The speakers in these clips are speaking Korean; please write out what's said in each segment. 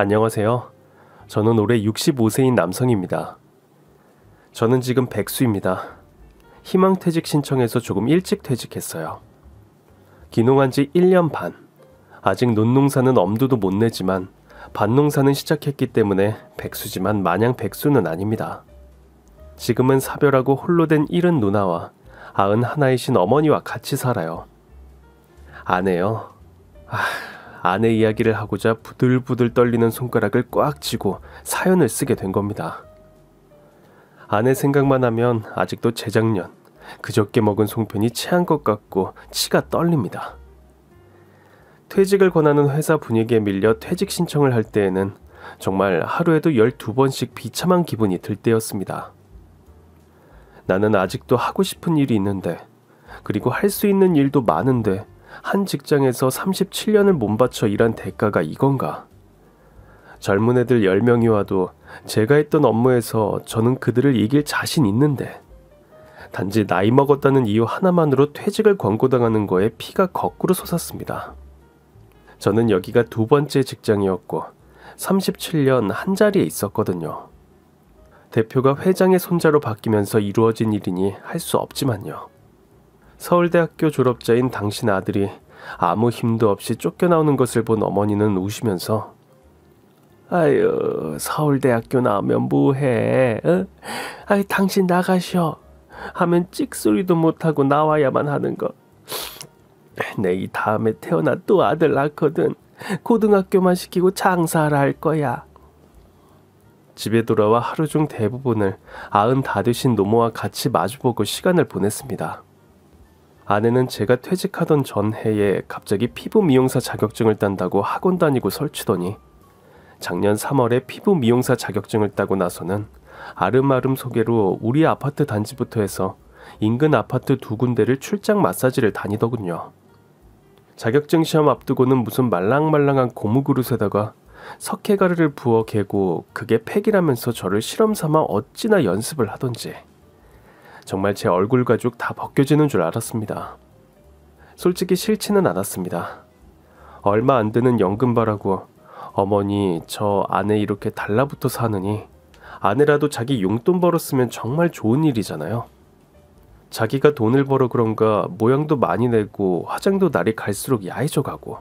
안녕하세요. 저는 올해 65세인 남성입니다. 저는 지금 백수입니다. 희망퇴직 신청해서 조금 일찍 퇴직했어요. 귀농한 지 1년 반. 아직 논농사는 엄두도 못 내지만 밭농사는 시작했기 때문에 백수지만 마냥 백수는 아닙니다. 지금은 사별하고 홀로 된 70 누나와 91이신 어머니와 같이 살아요. 아내요. 아내 이야기를 하고자 부들부들 떨리는 손가락을 꽉 쥐고 사연을 쓰게 된 겁니다. 아내 생각만 하면 아직도 재작년 그저께 먹은 송편이 체한 것 같고 치가 떨립니다. 퇴직을 권하는 회사 분위기에 밀려 퇴직 신청을 할 때에는 정말 하루에도 12번씩 비참한 기분이 들 때였습니다. 나는 아직도 하고 싶은 일이 있는데, 그리고 할 수 있는 일도 많은데 한 직장에서 37년을 몸바쳐 일한 대가가 이건가? 젊은 애들 10명이 와도 제가 했던 업무에서 저는 그들을 이길 자신 있는데, 단지 나이 먹었다는 이유 하나만으로 퇴직을 권고당하는 거에 피가 거꾸로 솟았습니다. 저는 여기가 2번째 직장이었고 37년 한자리에 있었거든요. 대표가 회장의 손자로 바뀌면서 이루어진 일이니 할 수 없지만요. 서울대학교 졸업자인 당신 아들이 아무 힘도 없이 쫓겨나오는 것을 본 어머니는 우시면서 아유, 서울대학교 나오면 뭐해? 어? 아이, 당신 나가셔 하면 찍소리도 못하고 나와야만 하는 거. 내 이 다음에 태어나 또 아들 낳거든. 고등학교만 시키고 장사를 할 거야. 집에 돌아와 하루 중 대부분을 90 다 되신 노모와 같이 마주보고 시간을 보냈습니다. 아내는 제가 퇴직하던 전 해에 갑자기 피부 미용사 자격증을 딴다고 학원 다니고 설치더니 작년 3월에 피부 미용사 자격증을 따고 나서는 아름아름 소개로 우리 아파트 단지부터 해서 인근 아파트 2군데를 출장 마사지를 다니더군요. 자격증 시험 앞두고는 무슨 말랑말랑한 고무 그릇에다가 석회가루를 부어 개고 그게 팩이라면서 저를 실험삼아 어찌나 연습을 하던지 정말 제 얼굴 가죽 다 벗겨지는 줄 알았습니다. 솔직히 싫지는 않았습니다. 얼마 안 드는 연금바라고 어머니 저 아내 이렇게 달라붙어 사느니 아내라도 자기 용돈 벌었으면 정말 좋은 일이잖아요. 자기가 돈을 벌어 그런가 모양도 많이 내고 화장도 날이 갈수록 야해져 가고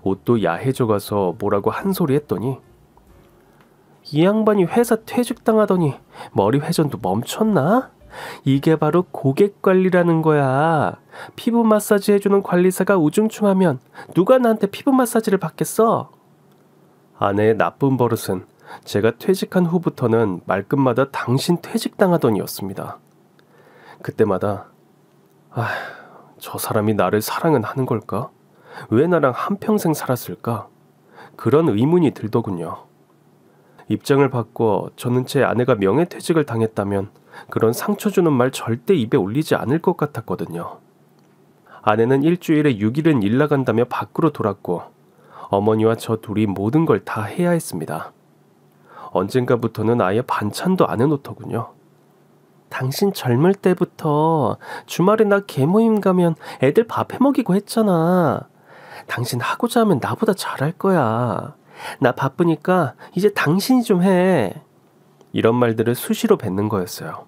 옷도 야해져 가서 뭐라고 한 소리 했더니 이 양반이 회사 퇴직당하더니 머리 회전도 멈췄나? 이게 바로 고객관리라는 거야. 피부 마사지 해주는 관리사가 우중충하면 누가 나한테 피부 마사지를 받겠어? 아내의 나쁜 버릇은 제가 퇴직한 후부터는 말끝마다 당신 퇴직당하더니였습니다. 그때마다 저 사람이 나를 사랑은 하는 걸까? 왜 나랑 한평생 살았을까? 그런 의문이 들더군요. 입장을 바꿔 저는 제 아내가 명예퇴직을 당했다면 그런 상처 주는 말 절대 입에 올리지 않을 것 같았거든요. 아내는 일주일에 6일은 일 나간다며 밖으로 돌았고 어머니와 저 둘이 모든 걸 다 해야 했습니다. 언젠가부터는 아예 반찬도 안 해놓더군요. 당신 젊을 때부터 주말에 나 개모임 가면 애들 밥 해먹이고 했잖아. 당신 하고자 하면 나보다 잘할 거야. 나 바쁘니까 이제 당신이 좀 해. 이런 말들을 수시로 뱉는 거였어요.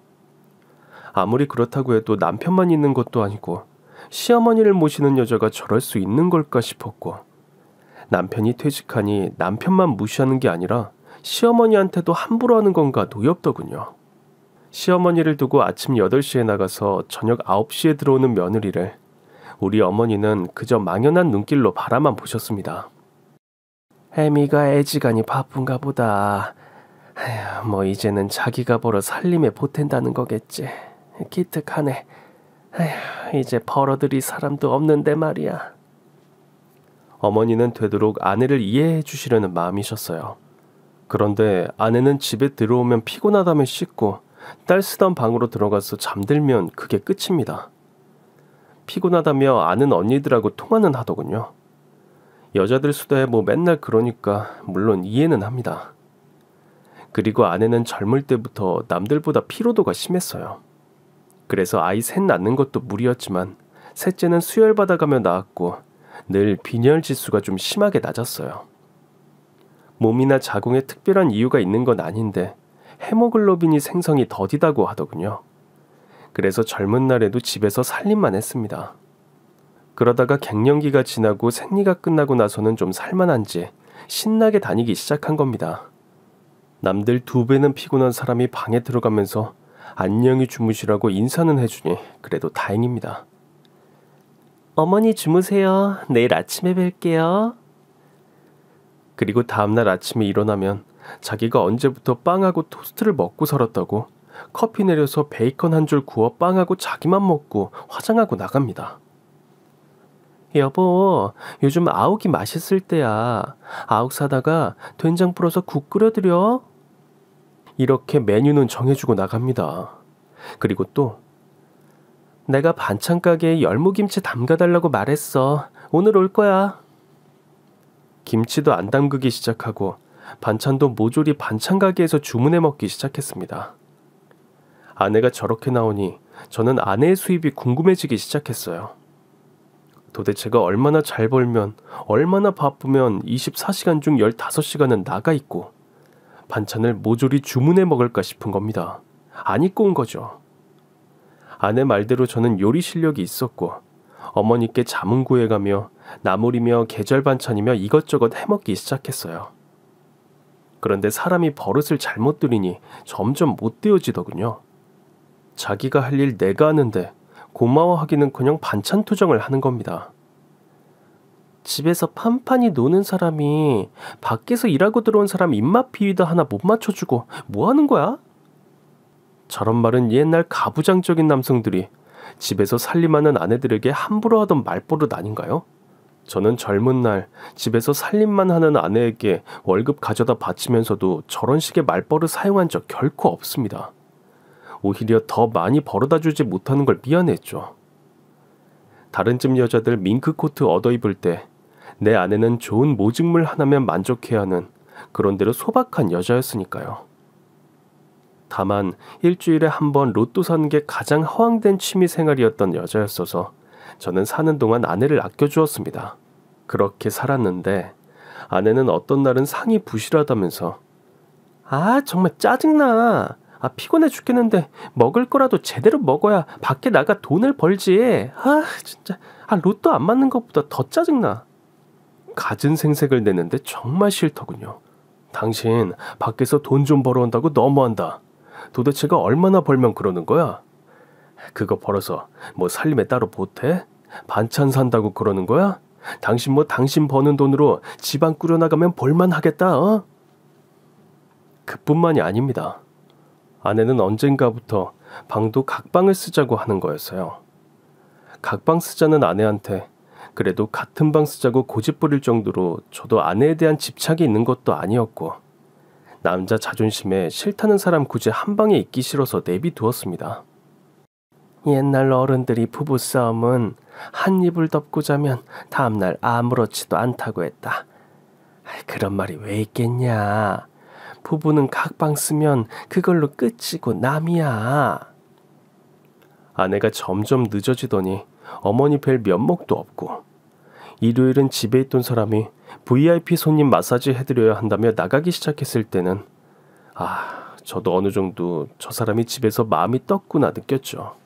아무리 그렇다고 해도 남편만 있는 것도 아니고 시어머니를 모시는 여자가 저럴 수 있는 걸까 싶었고 남편이 퇴직하니 남편만 무시하는 게 아니라 시어머니한테도 함부로 하는 건가 노엽더군요. 시어머니를 두고 아침 8시에 나가서 저녁 9시에 들어오는 며느리를 우리 어머니는 그저 망연한 눈길로 바라만 보셨습니다. 애미가 애지간히 바쁜가 보다. 뭐 이제는 자기가 벌어 살림에 보탠다는 거겠지. 기특하네. 이제 벌어들일 사람도 없는데 말이야. 어머니는 되도록 아내를 이해해 주시려는 마음이셨어요. 그런데 아내는 집에 들어오면 피곤하다며 씻고 딸 쓰던 방으로 들어가서 잠들면 그게 끝입니다. 피곤하다며 아는 언니들하고 통화는 하더군요. 여자들 수다에 뭐 맨날 그러니까 물론 이해는 합니다. 그리고 아내는 젊을 때부터 남들보다 피로도가 심했어요. 그래서 아이 셋 낳는 것도 무리였지만 셋째는 수혈받아가며 낳았고 늘 빈혈 지수가 좀 심하게 낮았어요. 몸이나 자궁에 특별한 이유가 있는 건 아닌데 헤모글로빈이 생성이 더디다고 하더군요. 그래서 젊은 날에도 집에서 살림만 했습니다. 그러다가 갱년기가 지나고 생리가 끝나고 나서는 좀 살만한지 신나게 다니기 시작한 겁니다. 남들 2배는 피곤한 사람이 방에 들어가면서 안녕히 주무시라고 인사는 해주니 그래도 다행입니다. 어머니 주무세요. 내일 아침에 뵐게요. 그리고 다음날 아침에 일어나면 자기가 언제부터 빵하고 토스트를 먹고 살았다고 커피 내려서 베이컨 한 줄 구워 빵하고 자기만 먹고 화장하고 나갑니다. 여보, 요즘 아욱이 맛있을 때야. 아욱 사다가 된장 풀어서 국 끓여드려. 이렇게 메뉴는 정해주고 나갑니다. 그리고 또 내가 반찬 가게에 열무김치 담가달라고 말했어. 오늘 올 거야. 김치도 안 담그기 시작하고 반찬도 모조리 반찬 가게에서 주문해 먹기 시작했습니다. 아내가 저렇게 나오니 저는 아내의 수입이 궁금해지기 시작했어요. 도대체가 얼마나 잘 벌면, 얼마나 바쁘면 24시간 중 15시간은 나가 있고 반찬을 모조리 주문해 먹을까 싶은 겁니다. 안 입고 온 거죠. 아내 말대로 저는 요리 실력이 있었고 어머니께 자문 구해가며 나물이며 계절 반찬이며 이것저것 해먹기 시작했어요. 그런데 사람이 버릇을 잘못 들이니 점점 못 되어지더군요. 자기가 할 일 내가 하는데 고마워하기는커녕 반찬 투정을 하는 겁니다. 집에서 판판히 노는 사람이 밖에서 일하고 들어온 사람 입맛 비위도 하나 못 맞춰주고 뭐 하는 거야? 저런 말은 옛날 가부장적인 남성들이 집에서 살림하는 아내들에게 함부로 하던 말버릇 아닌가요? 저는 젊은 날 집에서 살림만 하는 아내에게 월급 가져다 바치면서도 저런 식의 말버릇 사용한 적 결코 없습니다. 오히려 더 많이 벌어다 주지 못하는 걸 미안했죠. 다른 집 여자들 밍크코트 얻어 입을 때 내 아내는 좋은 모직물 하나면 만족해야 하는 그런대로 소박한 여자였으니까요. 다만 일주일에 한 번 로또 사는 게 가장 허황된 취미 생활이었던 여자였어서 저는 사는 동안 아내를 아껴주었습니다. 그렇게 살았는데 아내는 어떤 날은 상이 부실하다면서 정말 짜증나. 피곤해 죽겠는데 먹을 거라도 제대로 먹어야 밖에 나가 돈을 벌지. 진짜 로또 안 맞는 것보다 더 짜증나. 갖은 생색을 내는데 정말 싫더군요. 당신 밖에서 돈 좀 벌어온다고 너무한다. 도대체가 얼마나 벌면 그러는 거야? 그거 벌어서 뭐 살림에 따로 보태? 반찬 산다고 그러는 거야? 당신 당신 버는 돈으로 집안 꾸려나가면 볼만하겠다. 그뿐만이 아닙니다. 아내는 언젠가부터 방도 각방을 쓰자고 하는 거였어요. 각방 쓰자는 아내한테 그래도 같은 방 쓰자고 고집 부릴 정도로 저도 아내에 대한 집착이 있는 것도 아니었고 남자 자존심에 싫다는 사람 굳이 한 방에 있기 싫어서 내비두었습니다. 옛날 어른들이 부부싸움은 한 이불 덮고 자면 다음날 아무렇지도 않다고 했다. 그런 말이 왜 있겠냐. 부부는 각방 쓰면 그걸로 끝이고 남이야. 아내가 점점 늦어지더니 어머니 뵐 면목도 없고 일요일은 집에 있던 사람이 VIP 손님 마사지 해드려야 한다며 나가기 시작했을 때는 저도 어느 정도 저 사람이 집에서 마음이 떴구나 느꼈죠.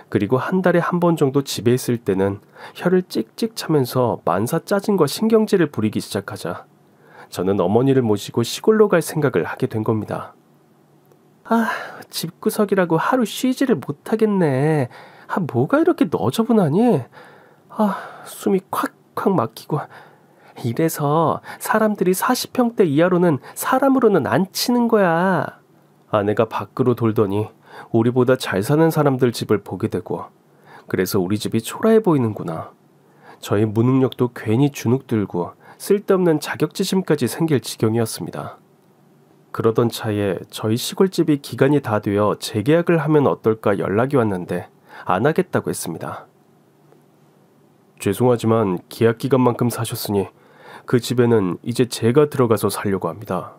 그리고 한 달에 한 번 정도 집에 있을 때는 혀를 찍찍 차면서 만사 짜증과 신경질을 부리기 시작하자 저는 어머니를 모시고 시골로 갈 생각을 하게 된 겁니다. 집구석이라고 하루 쉬지를 못하겠네. 뭐가 이렇게 너저분하니? 숨이 콱콱 막히고. 이래서 사람들이 40평대 이하로는 사람으로는 안 치는 거야. 아내가 밖으로 돌더니 우리보다 잘 사는 사람들 집을 보게 되고 그래서 우리 집이 초라해 보이는구나. 저의 무능력도 괜히 주눅 들고 쓸데없는 자격지심까지 생길 지경이었습니다. 그러던 차에 저희 시골집이 기간이 다 되어 재계약을 하면 어떨까 연락이 왔는데 안 하겠다고 했습니다. 죄송하지만 계약 기간만큼 사셨으니 그 집에는 이제 제가 들어가서 살려고 합니다.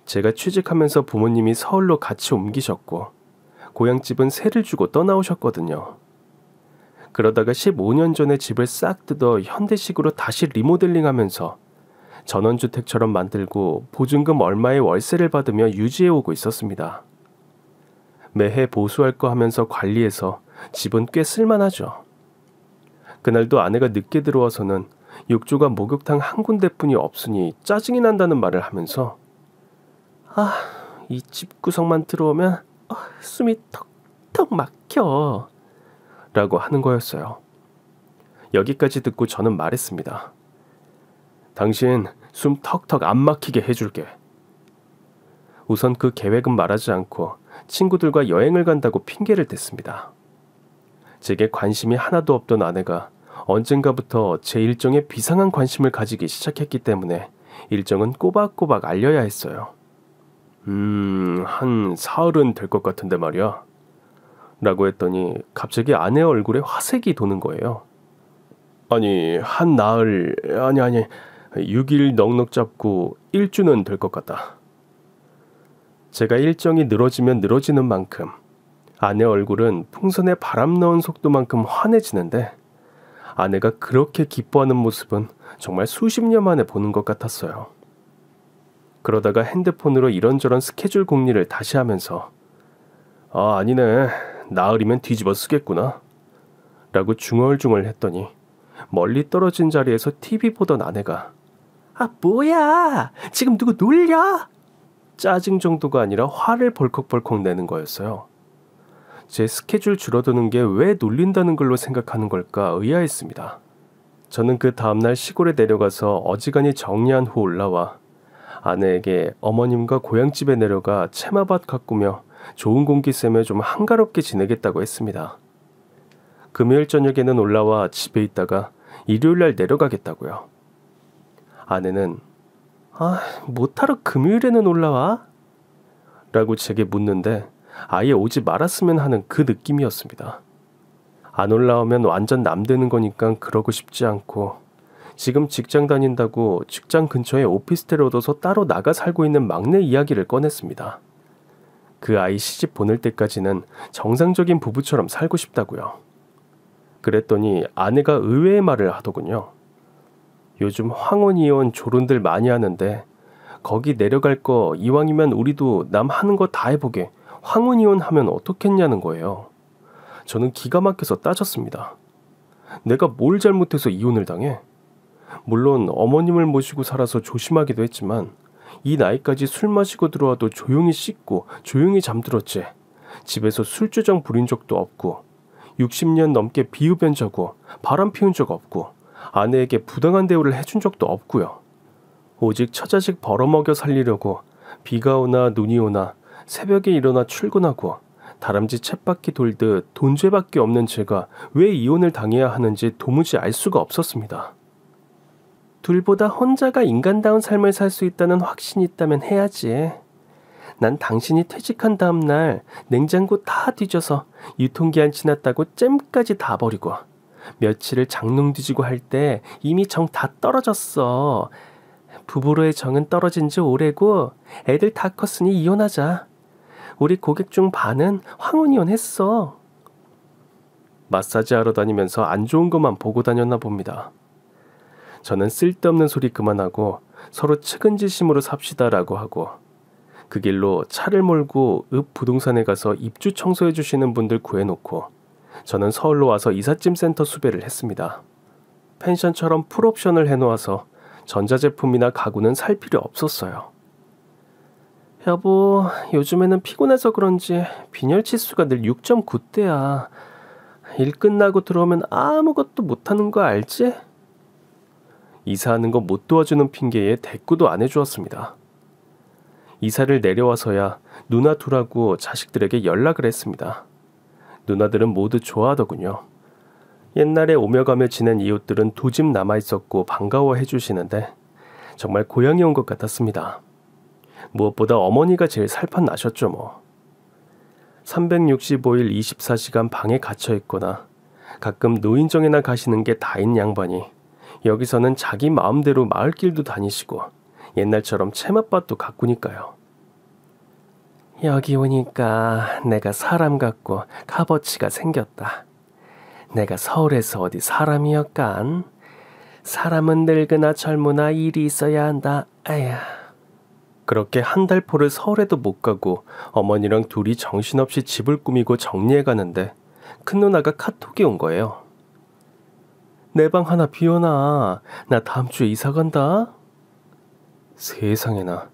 제가 취직하면서 부모님이 서울로 같이 옮기셨고 고향집은 세를 주고 떠나오셨거든요. 그러다가 15년 전에 집을 싹 뜯어 현대식으로 다시 리모델링하면서 전원주택처럼 만들고 보증금 얼마의 월세를 받으며 유지해오고 있었습니다. 매해 보수할 거 하면서 관리해서 집은 꽤 쓸만하죠. 그날도 아내가 늦게 들어와서는 욕조가 목욕탕 한 군데뿐이 없으니 짜증이 난다는 말을 하면서 이 집 구석만 들어오면 숨이 턱턱 막혀 라고 하는 거였어요. 여기까지 듣고 저는 말했습니다. 당신 숨 턱턱 안 막히게 해줄게. 우선 그 계획은 말하지 않고 친구들과 여행을 간다고 핑계를 댔습니다. 제게 관심이 하나도 없던 아내가 언젠가부터 제 일정에 비상한 관심을 가지기 시작했기 때문에 일정은 꼬박꼬박 알려야 했어요. 한 사흘은 될 것 같은데 말이야. 라고 했더니 갑자기 아내 얼굴에 화색이 도는 거예요. 아니, 한 나흘, 아니, 6일 넉넉 잡고 1주는 될 것 같다. 제가 일정이 늘어지면 늘어지는 만큼 아내 얼굴은 풍선에 바람 넣은 속도만큼 환해지는데 아내가 그렇게 기뻐하는 모습은 정말 수십 년 만에 보는 것 같았어요. 그러다가 핸드폰으로 이런저런 스케줄 공리를 다시 하면서 아니네. 나흘이면 뒤집어 쓰겠구나. 라고 중얼중얼 했더니 멀리 떨어진 자리에서 TV 보던 아내가 뭐야? 지금 누구 놀려? 짜증 정도가 아니라 화를 벌컥벌컥 내는 거였어요. 제 스케줄 줄어드는 게 왜 놀린다는 걸로 생각하는 걸까 의아했습니다. 저는 그 다음날 시골에 내려가서 어지간히 정리한 후 올라와 아내에게 어머님과 고향집에 내려가 채마밭 가꾸며 좋은 공기 쐬며 좀 한가롭게 지내겠다고 했습니다. 금요일 저녁에는 올라와 집에 있다가 일요일날 내려가겠다고요. 아내는 뭐하러 금요일에는 올라와? 라고 제게 묻는데 아예 오지 말았으면 하는 그 느낌이었습니다. 안 올라오면 완전 남되는 거니까 그러고 싶지 않고 지금 직장 다닌다고 직장 근처에 오피스텔 얻어서 따로 나가 살고 있는 막내 이야기를 꺼냈습니다. 그 아이 시집 보낼 때까지는 정상적인 부부처럼 살고 싶다고요. 그랬더니 아내가 의외의 말을 하더군요. 요즘 황혼 이혼 조론들 많이 하는데 거기 내려갈 거 이왕이면 우리도 남 하는 거 다 해보게 황혼 이혼 하면 어떻겠냐는 거예요. 저는 기가 막혀서 따졌습니다. 내가 뭘 잘못해서 이혼을 당해? 물론 어머님을 모시고 살아서 조심하기도 했지만 이 나이까지 술 마시고 들어와도 조용히 씻고 조용히 잠들었지. 집에서 술주정 부린 적도 없고 60년 넘게 비흡연 자고 바람 피운 적 없고 아내에게 부당한 대우를 해준 적도 없고요. 오직 처자식 벌어먹여 살리려고 비가 오나 눈이 오나 새벽에 일어나 출근하고 다람쥐 쳇바퀴 돌듯 돈죄밖에 없는 제가 왜 이혼을 당해야 하는지 도무지 알 수가 없었습니다. 둘보다 혼자가 인간다운 삶을 살 수 있다는 확신이 있다면 해야지. 난 당신이 퇴직한 다음 날 냉장고 다 뒤져서 유통기한 지났다고 잼까지 다 버리고 며칠을 장롱 뒤지고 할 때 이미 정 다 떨어졌어. 부부로의 정은 떨어진 지 오래고 애들 다 컸으니 이혼하자. 우리 고객 중 반은 황혼 이혼했어. 마사지 하러 다니면서 안 좋은 것만 보고 다녔나 봅니다. 저는 쓸데없는 소리 그만하고 서로 측은지심으로 삽시다라고 하고 그 길로 차를 몰고 읍 부동산에 가서 입주 청소해 주시는 분들 구해놓고 저는 서울로 와서 이삿짐 센터 수배를 했습니다. 펜션처럼 풀옵션을 해놓아서 전자제품이나 가구는 살 필요 없었어요. 여보, 요즘에는 피곤해서 그런지 빈혈 치수가 늘 6.9대야. 일 끝나고 들어오면 아무것도 못하는 거 알지? 이사하는 거 못 도와주는 핑계에 대꾸도 안 해주었습니다. 이사를 내려와서야 누나 둘하고 자식들에게 연락을 했습니다. 누나들은 모두 좋아하더군요. 옛날에 오며 가며 지낸 이웃들은 두 집 남아있었고 반가워해 주시는데 정말 고향에 온 것 같았습니다. 무엇보다 어머니가 제일 살판 나셨죠 뭐. 365일 24시간 방에 갇혀있거나 가끔 노인정에나 가시는 게 다인 양반이 여기서는 자기 마음대로 마을길도 다니시고 옛날처럼 채맛밭도 가꾸니까요. 여기 오니까 내가 사람 같고 값어치가 생겼다. 내가 서울에서 어디 사람이었간? 사람은 늙으나 젊으나 일이 있어야 한다. 아야. 그렇게 한 달포를 서울에도 못 가고 어머니랑 둘이 정신없이 집을 꾸미고 정리해 가는데 큰 누나가 카톡이 온 거예요. 내 방 하나 비워놔. 나 다음 주에 이사 간다. 세상에나.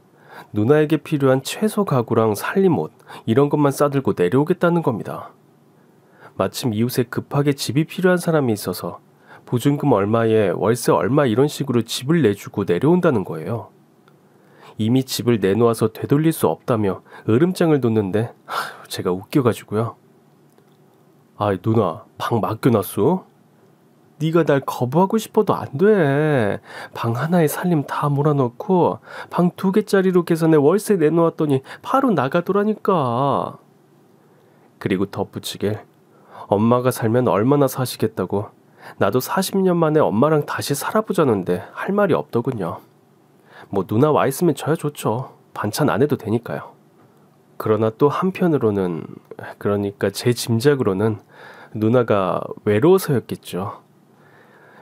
누나에게 필요한 최소 가구랑 살림옷 이런 것만 싸들고 내려오겠다는 겁니다. 마침 이웃에 급하게 집이 필요한 사람이 있어서 보증금 얼마에 월세 얼마 이런 식으로 집을 내주고 내려온다는 거예요. 이미 집을 내놓아서 되돌릴 수 없다며 으름장을 뒀는데 제가 웃겨가지고요. 아이 누나 방 맡겨놨어? 네가 날 거부하고 싶어도 안 돼. 방 하나에 살림 다 몰아넣고 방 2개짜리로 계산해 월세 내놓았더니 바로 나가더라니까. 그리고 덧붙이길 엄마가 살면 얼마나 사시겠다고 나도 40년 만에 엄마랑 다시 살아보자는데 할 말이 없더군요. 뭐 누나 와 있으면 저야 좋죠. 반찬 안 해도 되니까요. 그러나 또 한편으로는 그러니까 제 짐작으로는 누나가 외로워서였겠죠.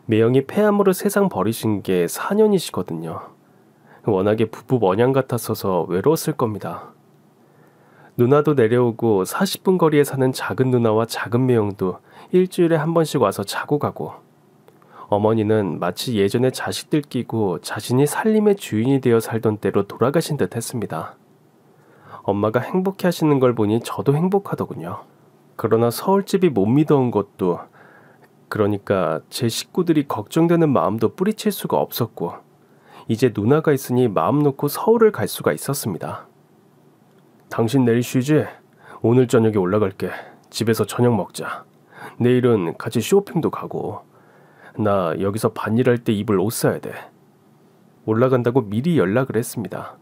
매형이 폐암으로 세상 버리신 게 4년이시거든요. 워낙에 부부 원양 같았어서 외로웠을 겁니다. 누나도 내려오고 40분 거리에 사는 작은 누나와 작은 매형도 일주일에 한 번씩 와서 자고 가고 어머니는 마치 예전에 자식들 끼고 자신이 살림의 주인이 되어 살던 때로 돌아가신 듯 했습니다. 엄마가 행복해 하시는 걸 보니 저도 행복하더군요. 그러나 서울집이 못 믿어온 것도 그러니까 제 식구들이 걱정되는 마음도 뿌리칠 수가 없었고 이제 누나가 있으니 마음 놓고 서울을 갈 수가 있었습니다. 당신 내일 쉬지? 오늘 저녁에 올라갈게. 집에서 저녁 먹자. 내일은 같이 쇼핑도 가고 나 여기서 반일할 때 입을 옷 사야 돼. 올라간다고 미리 연락을 했습니다.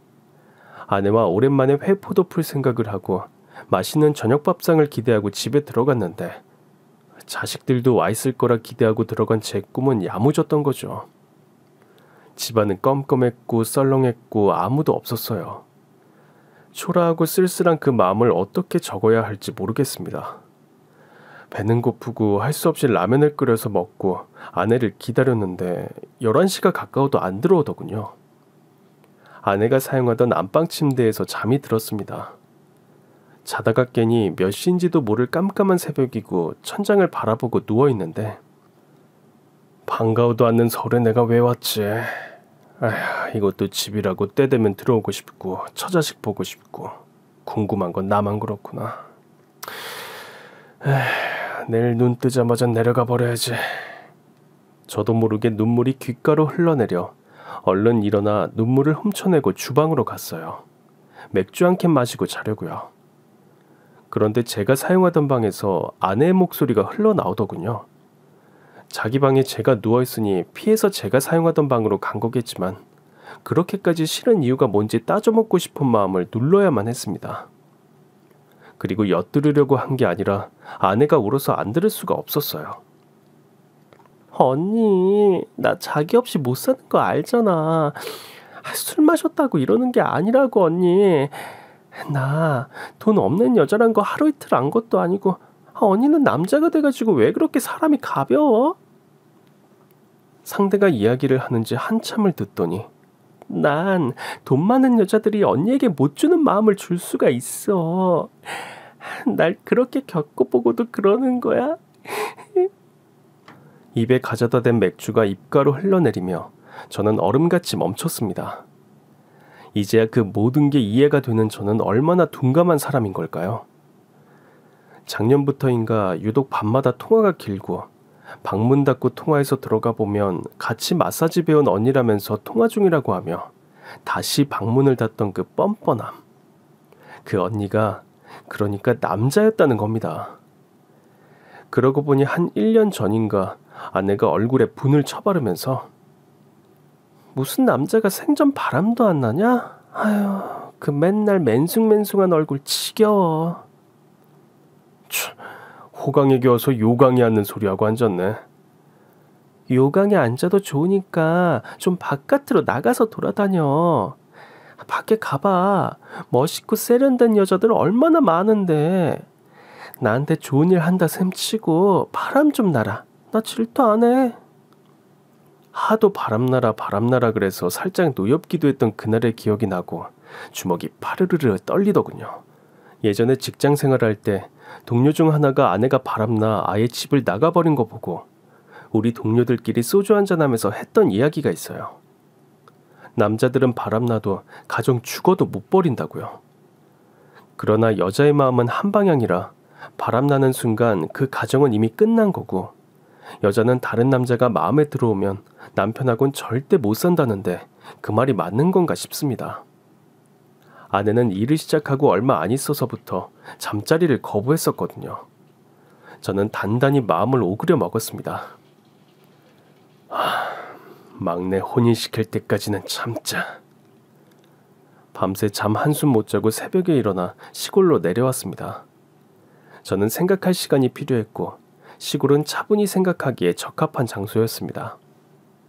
아내와 오랜만에 회포도 풀 생각을 하고 맛있는 저녁밥상을 기대하고 집에 들어갔는데 자식들도 와 있을 거라 기대하고 들어간 제 꿈은 야무졌던 거죠. 집안은 껌껌했고 썰렁했고 아무도 없었어요. 초라하고 쓸쓸한 그 마음을 어떻게 적어야 할지 모르겠습니다. 배는 고프고 할 수 없이 라면을 끓여서 먹고 아내를 기다렸는데 11시가 가까워도 안 들어오더군요. 아내가 사용하던 안방 침대에서 잠이 들었습니다. 자다가 깨니 몇 시인지도 모를 깜깜한 새벽이고 천장을 바라보고 누워있는데 반가워도 않는 서울에 내가 왜 왔지? 아휴, 이것도 집이라고 때 되면 들어오고 싶고 처자식 보고 싶고 궁금한 건 나만 그렇구나. 내일 눈 뜨자마자 내려가 버려야지. 저도 모르게 눈물이 귓가로 흘러내려 얼른 일어나 눈물을 훔쳐내고 주방으로 갔어요. 맥주 한 캔 마시고 자려고요. 그런데 제가 사용하던 방에서 아내의 목소리가 흘러나오더군요. 자기 방에 제가 누워있으니 피해서 제가 사용하던 방으로 간 거겠지만 그렇게까지 싫은 이유가 뭔지 따져먹고 싶은 마음을 눌러야만 했습니다. 그리고 엿들으려고 한 게 아니라 아내가 울어서 안 들을 수가 없었어요. 언니, 나 자기 없이 못 사는 거 알잖아. 술 마셨다고 이러는 게 아니라고 언니. 나 돈 없는 여자란 거 하루 이틀 안 것도 아니고 언니는 남자가 돼가지고 왜 그렇게 사람이 가벼워? 상대가 이야기를 하는지 한참을 듣더니 난 돈 많은 여자들이 언니에게 못 주는 마음을 줄 수가 있어. 날 그렇게 겪어보고도 그러는 거야? 입에 가져다 댄 맥주가 입가로 흘러내리며 저는 얼음같이 멈췄습니다. 이제야 그 모든 게 이해가 되는 저는 얼마나 둔감한 사람인 걸까요? 작년부터인가 유독 밤마다 통화가 길고 방문 닫고 통화해서 들어가 보면 같이 마사지 배운 언니라면서 통화 중이라고 하며 다시 방문을 닫던 그 뻔뻔함. 그 언니가 그러니까 남자였다는 겁니다. 그러고 보니 한 1년 전인가 아내가 얼굴에 분을 쳐바르면서 무슨 남자가 생전 바람도 안 나냐? 아유, 그 맨날 맨숭맨숭한 얼굴 지겨워. 호강에 겨워서 요강에 앉는 소리하고 앉았네. 요강에 앉아도 좋으니까 좀 바깥으로 나가서 돌아다녀. 밖에 가봐. 멋있고 세련된 여자들 얼마나 많은데. 나한테 좋은 일 한다 셈치고 바람 좀 나라. 나 질투 안 해. 하도 바람나라 그래서 살짝 노엽기도 했던 그날의 기억이 나고 주먹이 파르르르 떨리더군요. 예전에 직장 생활할 때 동료 중 하나가 아내가 바람나 아예 집을 나가버린 거 보고 우리 동료들끼리 소주 한잔하면서 했던 이야기가 있어요. 남자들은 바람나도 가정 죽어도 못 버린다고요. 그러나 여자의 마음은 한 방향이라 바람나는 순간 그 가정은 이미 끝난 거고, 여자는 다른 남자가 마음에 들어오면 남편하고는 절대 못 산다는데 그 말이 맞는 건가 싶습니다. 아내는 일을 시작하고 얼마 안 있어서부터 잠자리를 거부했었거든요. 저는 단단히 마음을 오그려 먹었습니다. 막내 혼인시킬 때까지는 참자. 밤새 잠 한숨 못 자고 새벽에 일어나 시골로 내려왔습니다. 저는 생각할 시간이 필요했고 시골은 차분히 생각하기에 적합한 장소였습니다.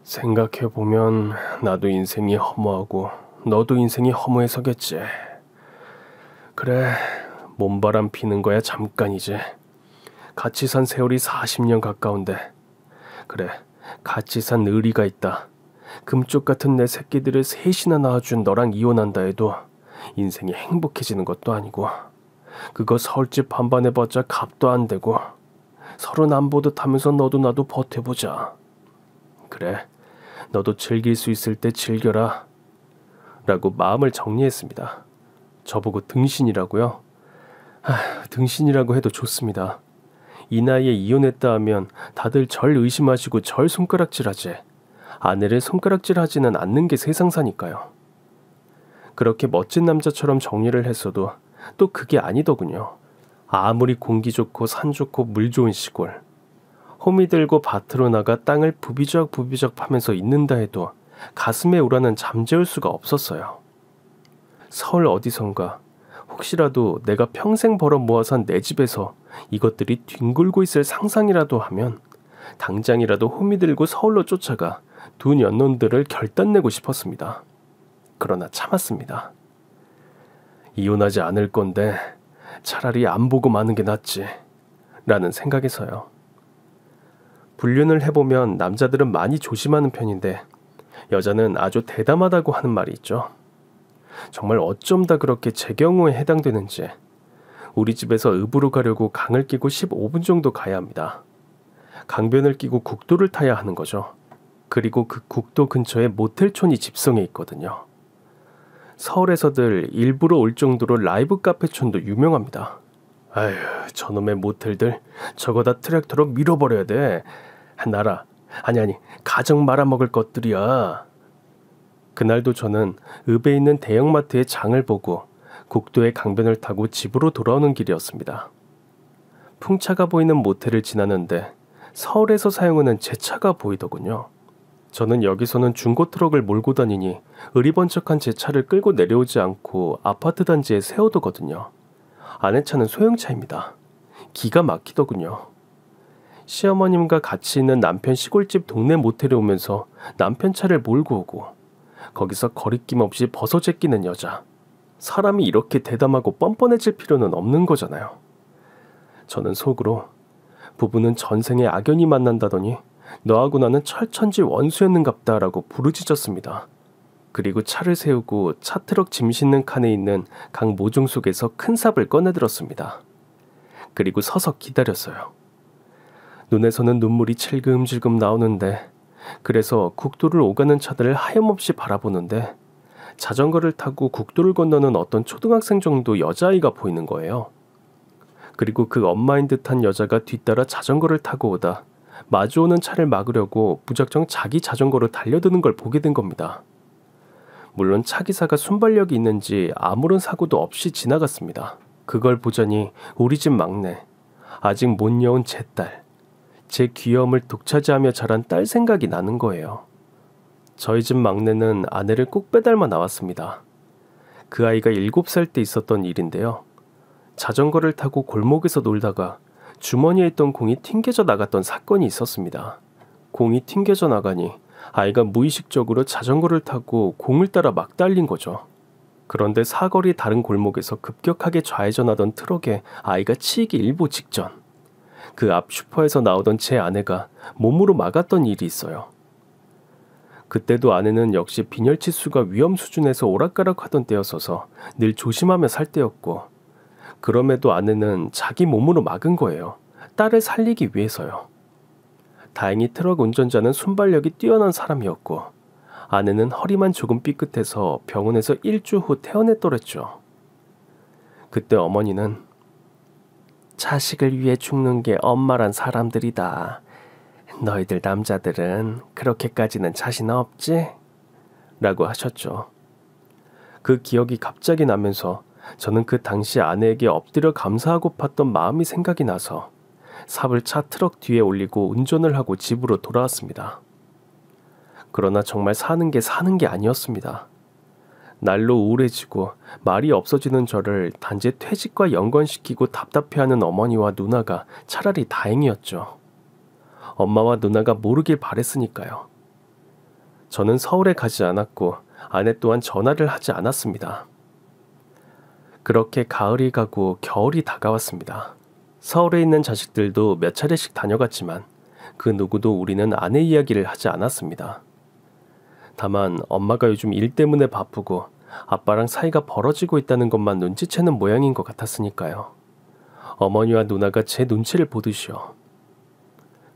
생각해보면 나도 인생이 허무하고 너도 인생이 허무해서겠지. 그래, 몸바람 피는 거야 잠깐이지. 같이 산 세월이 40년 가까운데. 그래, 같이 산 의리가 있다. 금쪽 같은 내 새끼들을 셋이나 낳아준 너랑 이혼한다 해도 인생이 행복해지는 것도 아니고, 그거 서울집 반반 해봤자 값도 안 되고, 서로 남보듯 하면서 너도 나도 버텨보자. 그래, 너도 즐길 수 있을 때 즐겨라. 라고 마음을 정리했습니다. 저보고 등신이라고요? 등신이라고 해도 좋습니다. 이 나이에 이혼했다 하면 다들 절 의심하시고 절 손가락질하지. 아내를 손가락질하지는 않는 게 세상사니까요. 그렇게 멋진 남자처럼 정리를 했어도 또 그게 아니더군요. 아무리 공기 좋고 산 좋고 물 좋은 시골, 호미 들고 밭으로 나가 땅을 부비적 파면서 있는다 해도 가슴에 우라는 잠재울 수가 없었어요. 서울 어디선가 혹시라도 내가 평생 벌어 모아선 내 집에서 이것들이 뒹굴고 있을 상상이라도 하면 당장이라도 호미 들고 서울로 쫓아가 두 년놈들을 결단내고 싶었습니다. 그러나 참았습니다. 이혼하지 않을 건데 차라리 안 보고 마는 게 낫지 라는 생각에서요. 불륜을 해보면 남자들은 많이 조심하는 편인데 여자는 아주 대담하다고 하는 말이 있죠. 정말 어쩜 다 그렇게 제 경우에 해당되는지. 우리 집에서 읍으로 가려고 강을 끼고 15분 정도 가야 합니다. 강변을 끼고 국도를 타야 하는 거죠. 그리고 그 국도 근처에 모텔촌이 집성해 있거든요. 서울에서들 일부러 올 정도로 라이브 카페촌도 유명합니다. 아휴, 저놈의 모텔들 저거 다 트랙터로 밀어버려야 돼. 나라, 아니 가정 말아먹을 것들이야. 그날도 저는 읍에 있는 대형마트의 장을 보고 국도의 강변을 타고 집으로 돌아오는 길이었습니다. 풍차가 보이는 모텔을 지나는데 서울에서 사용하는 제 차가 보이더군요. 저는 여기서는 중고 트럭을 몰고 다니니 으리번쩍한 제 차를 끌고 내려오지 않고 아파트 단지에 세워두거든요. 아내 차는 소형차입니다. 기가 막히더군요. 시어머님과 같이 있는 남편 시골집 동네 모텔에 오면서 남편 차를 몰고 오고 거기서 거리낌 없이 벗어 제끼는 여자. 사람이 이렇게 대담하고 뻔뻔해질 필요는 없는 거잖아요. 저는 속으로 부부는 전생에 악연히 만난다더니 너하고 나는 철천지 원수였는갑다라고 부르짖었습니다. 그리고 차를 세우고 차 트럭 짐 싣는 칸에 있는 강 모종 속에서 큰 삽을 꺼내들었습니다. 그리고 서서 기다렸어요. 눈에서는 눈물이 찔끔찔끔 나오는데, 그래서 국도를 오가는 차들을 하염없이 바라보는데 자전거를 타고 국도를 건너는 어떤 초등학생 정도 여자아이가 보이는 거예요. 그리고 그 엄마인 듯한 여자가 뒤따라 자전거를 타고 오다 마주오는 차를 막으려고 무작정 자기 자전거로 달려드는 걸 보게 된 겁니다. 물론 차 기사가 순발력이 있는지 아무런 사고도 없이 지나갔습니다. 그걸 보자니 우리 집 막내, 아직 못 여운 제 딸, 제 귀여움을 독차지하며 자란 딸 생각이 나는 거예요. 저희 집 막내는 아내를 꼭 빼닮아 나왔습니다. 그 아이가 7살 때 있었던 일인데요. 자전거를 타고 골목에서 놀다가 주머니에 있던 공이 튕겨져 나갔던 사건이 있었습니다. 공이 튕겨져 나가니 아이가 무의식적으로 자전거를 타고 공을 따라 막 달린 거죠. 그런데 사거리 다른 골목에서 급격하게 좌회전하던 트럭에 아이가 치이기 일보 직전, 그 앞 슈퍼에서 나오던 제 아내가 몸으로 막았던 일이 있어요. 그때도 아내는 역시 빈혈치수가 위험 수준에서 오락가락하던 때였어서 늘 조심하며 살 때였고, 그럼에도 아내는 자기 몸으로 막은 거예요. 딸을 살리기 위해서요. 다행히 트럭 운전자는 순발력이 뛰어난 사람이었고, 아내는 허리만 조금 삐끗해서 병원에서 일주 후 퇴원했더랬죠. 그때 어머니는 자식을 위해 죽는 게 엄마란 사람들이다. 너희들 남자들은 그렇게까지는 자신 없지? 라고 하셨죠. 그 기억이 갑자기 나면서 저는 그 당시 아내에게 엎드려 감사하고 팠던 마음이 생각이 나서 삽을 차 트럭 뒤에 올리고 운전을 하고 집으로 돌아왔습니다. 그러나 정말 사는 게 아니었습니다. 날로 우울해지고 말이 없어지는 저를 단지 퇴직과 연관시키고 답답해하는 어머니와 누나가 차라리 다행이었죠. 엄마와 누나가 모르길 바랬으니까요. 저는 서울에 가지 않았고 아내 또한 전화를 하지 않았습니다. 그렇게 가을이 가고 겨울이 다가왔습니다. 서울에 있는 자식들도 몇 차례씩 다녀갔지만 그 누구도 우리는 아내 이야기를 하지 않았습니다. 다만 엄마가 요즘 일 때문에 바쁘고 아빠랑 사이가 벌어지고 있다는 것만 눈치채는 모양인 것 같았으니까요. 어머니와 누나가 제 눈치를 보듯이요.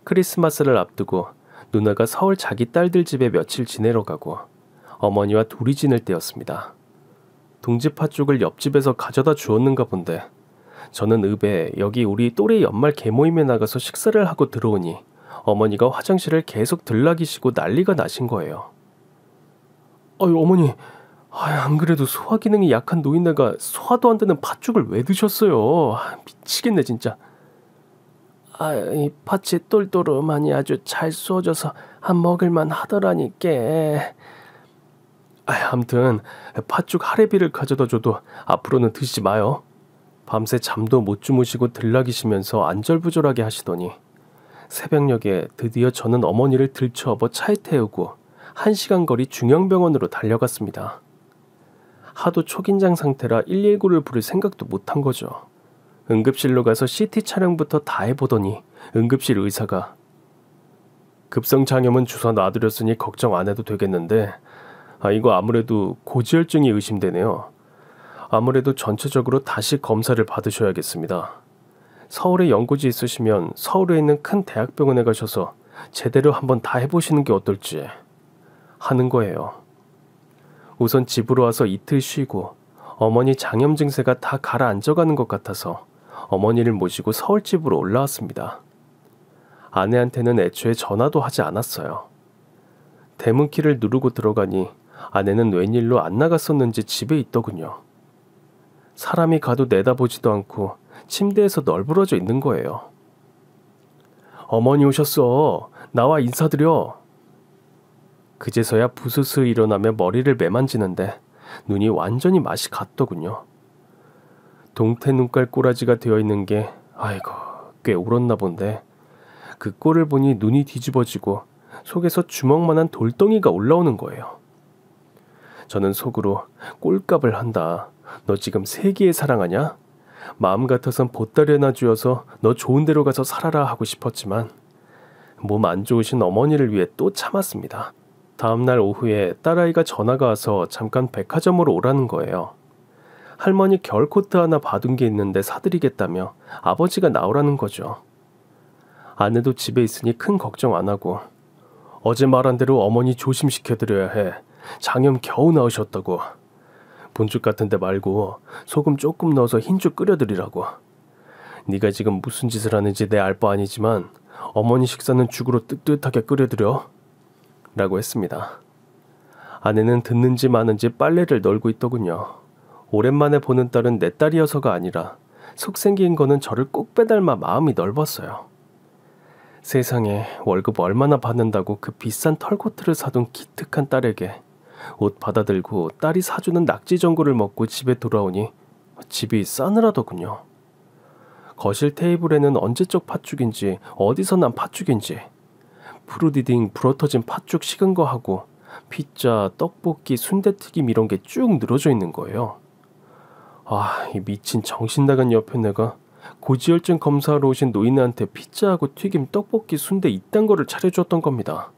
크리스마스를 앞두고 누나가 서울 자기 딸들 집에 며칠 지내러 가고 어머니와 둘이 지낼 때였습니다. 동지파 쪽을 옆집에서 가져다 주었는가 본데 저는 읍에 여기 우리 또래 연말 개모임에 나가서 식사를 하고 들어오니 어머니가 화장실을 계속 들락이시고 난리가 나신 거예요. 어머니, 안 그래도 소화 기능이 약한 노인네가 소화도 안 되는 팥죽을 왜 드셨어요? 미치겠네 진짜. 이 팥이 똘똘하니 아주 잘 쏘져서 안 먹을만 하더라니께. 아무튼 팥죽 하레비를 가져다 줘도 앞으로는 드시지 마요. 밤새 잠도 못 주무시고 들락이시면서 안절부절하게 하시더니 새벽녘에 드디어 저는 어머니를 들쳐업어 차에 태우고 1시간 거리 중형병원으로 달려갔습니다. 하도 초긴장 상태라 119를 부를 생각도 못한 거죠. 응급실로 가서 CT 촬영부터 다 해보더니 응급실 의사가 급성장염은 주사 놔드렸으니 걱정 안 해도 되겠는데 이거 아무래도 고지혈증이 의심되네요. 아무래도 전체적으로 다시 검사를 받으셔야겠습니다. 서울에 연고지 있으시면 서울에 있는 큰 대학병원에 가셔서 제대로 한번 다 해보시는 게 어떨지 하는 거예요. 우선 집으로 와서 이틀 쉬고 어머니 장염 증세가 다 가라앉아가는 것 같아서 어머니를 모시고 서울집으로 올라왔습니다. 아내한테는 애초에 전화도 하지 않았어요. 대문키를 누르고 들어가니 아내는 웬일로 안 나갔었는지 집에 있더군요. 사람이 가도 내다보지도 않고 침대에서 널브러져 있는 거예요. 어머니 오셨어. 나와 인사드려. 그제서야 부스스 일어나며 머리를 매만지는데 눈이 완전히 맛이 갔더군요. 동태 눈깔 꼬라지가 되어 있는 게 꽤 울었나 본데 그 꼴을 보니 눈이 뒤집어지고 속에서 주먹만한 돌덩이가 올라오는 거예요. 저는 속으로 꼴값을 한다. 너 지금 세기에 사랑하냐? 마음 같아선 보따리 하나 쥐어서 너 좋은 데로 가서 살아라 하고 싶었지만 몸 안 좋으신 어머니를 위해 또 참았습니다. 다음날 오후에 딸아이가 전화가 와서 잠깐 백화점으로 오라는 거예요. 할머니 겨울 코트 하나 받은 게 있는데 사드리겠다며 아버지가 나오라는 거죠. 아내도 집에 있으니 큰 걱정 안 하고 어제 말한 대로 어머니 조심시켜드려야 해. 장염 겨우 나으셨다고. 본죽 같은 데 말고 소금 조금 넣어서 흰죽 끓여드리라고. 네가 지금 무슨 짓을 하는지 내 알 바 아니지만 어머니 식사는 죽으로 뜨뜻하게 끓여드려. 라고 했습니다. 아내는 듣는지 마는지 빨래를 널고 있더군요. 오랜만에 보는 딸은 내 딸이어서가 아니라 속 생긴 거는 저를 꼭 빼닮아 마음이 넓었어요. 세상에 월급 얼마나 받는다고 그 비싼 털코트를 사둔 기특한 딸에게 옷 받아들고 딸이 사주는 낙지전골을 먹고 집에 돌아오니 집이 싸늘하더군요. 거실 테이블에는 언제적 팥죽인지 어디서 난 팥죽인지 프루디딩 불어터진 팥죽 식은 거 하고 피자, 떡볶이, 순대튀김 이런 게 쭉 늘어져 있는 거예요. 이 미친 정신 나간 옆에 내가 고지혈증 검사하러 오신 노인네한테 피자하고 튀김, 떡볶이, 순대 이딴 거를 차려주었던 겁니다.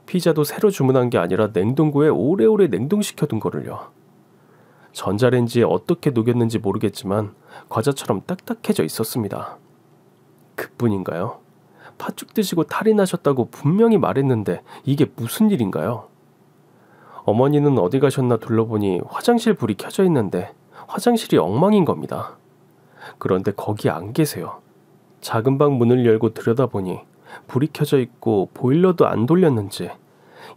피자도 새로 주문한 게 아니라 냉동고에 오래오래 냉동시켜둔 거를요. 전자레인지에 어떻게 녹였는지 모르겠지만 과자처럼 딱딱해져 있었습니다. 그뿐인가요? 팥죽 드시고 탈이 나셨다고 분명히 말했는데 이게 무슨 일인가요? 어머니는 어디 가셨나 둘러보니 화장실 불이 켜져 있는데 화장실이 엉망인 겁니다. 그런데 거기 안 계세요. 작은 방 문을 열고 들여다보니 불이 켜져 있고 보일러도 안 돌렸는지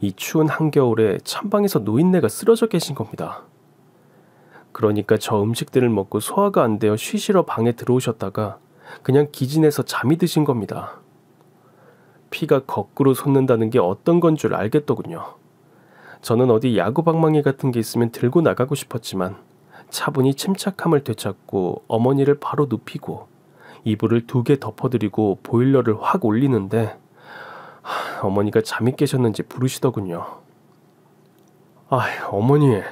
이 추운 한겨울에 찬방에서 노인네가 쓰러져 계신 겁니다. 그러니까 저 음식들을 먹고 소화가 안 되어 쉬시러 방에 들어오셨다가 그냥 기진해서 잠이 드신 겁니다. 피가 거꾸로 솟는다는 게 어떤 건 줄 알겠더군요. 저는 어디 야구방망이 같은 게 있으면 들고 나가고 싶었지만 차분히 침착함을 되찾고 어머니를 바로 눕히고 이불을 2개 덮어드리고 보일러를 확 올리는데 어머니가 잠이 깨셨는지 부르시더군요. 어머니,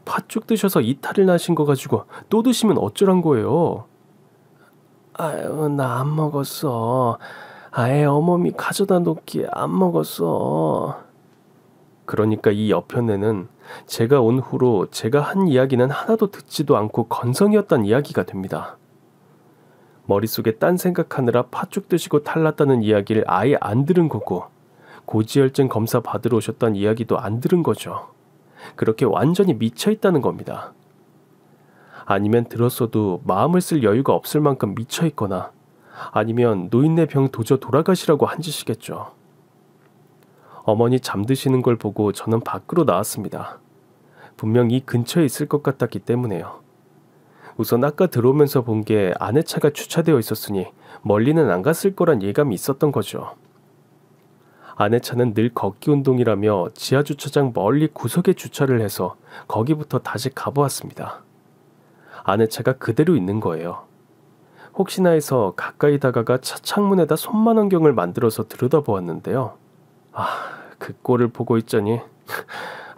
팥죽 드셔서 이탈을 나신 거 가지고 또 드시면 어쩌란 거예요? 나 안 먹었어. 어머니 가져다 놓기에 안 먹었어. 그러니까 이 여편네는 제가 온 후로 제가 한 이야기는 하나도 듣지도 않고 건성이었단 이야기가 됩니다. 머릿속에 딴 생각하느라 팥죽 드시고 탈났다는 이야기를 아예 안 들은 거고 고지혈증 검사 받으러 오셨던 이야기도 안 들은 거죠. 그렇게 완전히 미쳐있다는 겁니다. 아니면 들었어도 마음을 쓸 여유가 없을 만큼 미쳐있거나 아니면 노인네 병 도저 돌아가시라고 한 짓이겠죠. 어머니 잠드시는 걸 보고 저는 밖으로 나왔습니다. 분명 이 근처에 있을 것 같았기 때문에요. 우선 아까 들어오면서 본 게 아내 차가 주차되어 있었으니 멀리는 안 갔을 거란 예감이 있었던 거죠. 아내 차는 늘 걷기 운동이라며 지하주차장 멀리 구석에 주차를 해서 거기부터 다시 가보았습니다. 아내 차가 그대로 있는 거예요. 혹시나 해서 가까이 다가가 차 창문에다 손만원경을 만들어서 들여다보았는데요. 그 꼴을 보고 있자니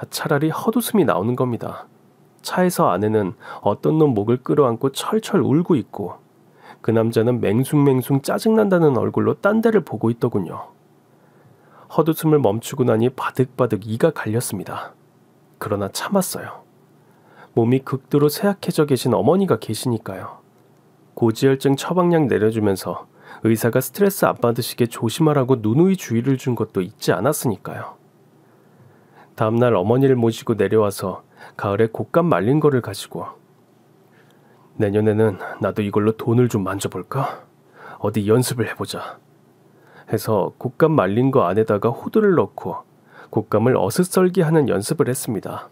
차라리 헛웃음이 나오는 겁니다. 차에서 아내는 어떤 놈 목을 끌어안고 철철 울고 있고 그 남자는 맹숭맹숭 짜증난다는 얼굴로 딴 데를 보고 있더군요. 헛웃음을 멈추고 나니 바득바득 이가 갈렸습니다. 그러나 참았어요. 몸이 극도로 쇠약해져 계신 어머니가 계시니까요. 고지혈증 처방약 내려주면서 의사가 스트레스 안 받으시게 조심하라고 누누이 주의를 준 것도 잊지 않았으니까요. 다음날 어머니를 모시고 내려와서 가을에 곶감 말린 거를 가지고 내년에는 나도 이걸로 돈을 좀 만져볼까? 어디 연습을 해보자. 해서 곶감 말린 거 안에다가 호두를 넣고 곶감을 어슷썰기 하는 연습을 했습니다.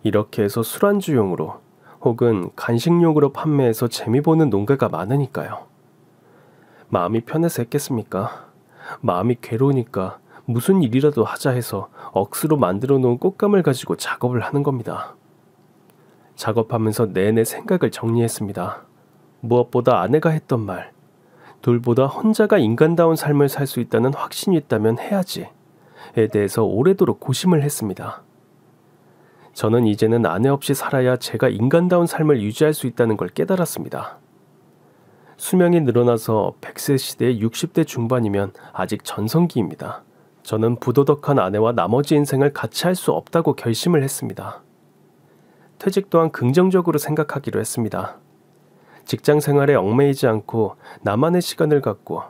이렇게 해서 술안주용으로 혹은 간식용으로 판매해서 재미 보는 농가가 많으니까요. 마음이 편해서 했겠습니까? 마음이 괴로우니까 무슨 일이라도 하자 해서 억수로 만들어 놓은 곶감을 가지고 작업을 하는 겁니다. 작업하면서 내내 생각을 정리했습니다. 무엇보다 아내가 했던 말, 둘보다 혼자가 인간다운 삶을 살 수 있다는 확신이 있다면 해야지에 대해서 오래도록 고심을 했습니다. 저는 이제는 아내 없이 살아야 제가 인간다운 삶을 유지할 수 있다는 걸 깨달았습니다. 수명이 늘어나서 100세 시대의 60대 중반이면 아직 전성기입니다. 저는 부도덕한 아내와 나머지 인생을 같이 할 수 없다고 결심을 했습니다. 퇴직 또한 긍정적으로 생각하기로 했습니다. 직장 생활에 얽매이지 않고 나만의 시간을 갖고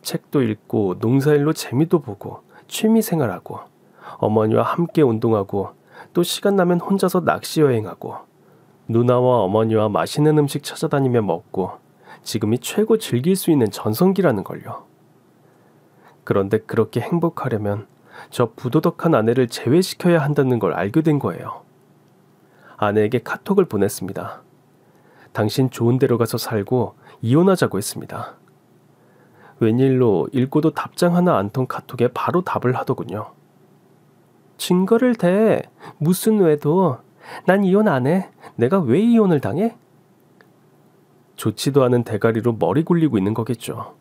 책도 읽고 농사일로 재미도 보고 취미생활하고 어머니와 함께 운동하고 또 시간 나면 혼자서 낚시 여행하고 누나와 어머니와 맛있는 음식 찾아다니며 먹고 지금이 최고 즐길 수 있는 전성기라는 걸요. 그런데 그렇게 행복하려면 저 부도덕한 아내를 제외시켜야 한다는 걸 알게 된 거예요. 아내에게 카톡을 보냈습니다. 당신 좋은 데로 가서 살고 이혼하자고 했습니다. 웬일로 읽고도 답장 하나 안 통 카톡에 바로 답을 하더군요. 증거를 대. 무슨 외도. 난 이혼 안 해. 내가 왜 이혼을 당해? 좋지도 않은 대가리로 머리 굴리고 있는 거겠죠.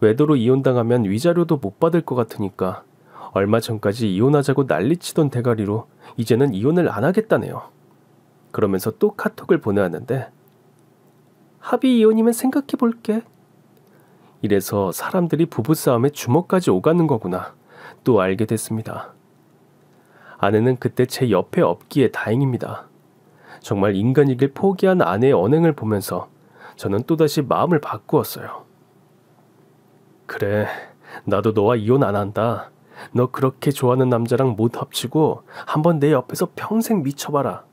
외도로 이혼당하면 위자료도 못 받을 것 같으니까 얼마 전까지 이혼하자고 난리치던 대가리로 이제는 이혼을 안 하겠다네요. 그러면서 또 카톡을 보내왔는데 합의 이혼이면 생각해 볼게. 이래서 사람들이 부부싸움에 주먹까지 오가는 거구나 또 알게 됐습니다. 아내는 그때 제 옆에 없기에 다행입니다. 정말 인간이길 포기한 아내의 언행을 보면서 저는 또다시 마음을 바꾸었어요. 그래, 나도 너와 이혼 안 한다. 너 그렇게 좋아하는 남자랑 못 합치고 한번 내 옆에서 평생 미쳐봐라.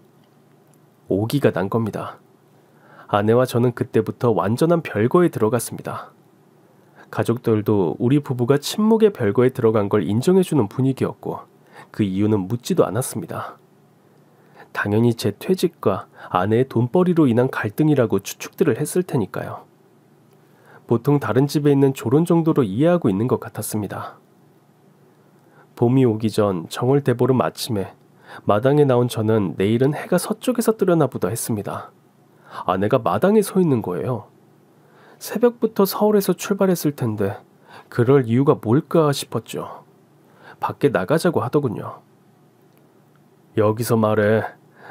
오기가 난 겁니다. 아내와 저는 그때부터 완전한 별거에 들어갔습니다. 가족들도 우리 부부가 침묵의 별거에 들어간 걸 인정해주는 분위기였고 그 이유는 묻지도 않았습니다. 당연히 제 퇴직과 아내의 돈벌이로 인한 갈등이라고 추측들을 했을 테니까요. 보통 다른 집에 있는 조론 정도로 이해하고 있는 것 같았습니다. 봄이 오기 전 정월대보름 아침에 마당에 나온 저는 내일은 해가 서쪽에서 뜨려나 보다 했습니다. 아내가 마당에 서 있는 거예요. 새벽부터 서울에서 출발했을 텐데 그럴 이유가 뭘까 싶었죠. 밖에 나가자고 하더군요. 여기서 말해.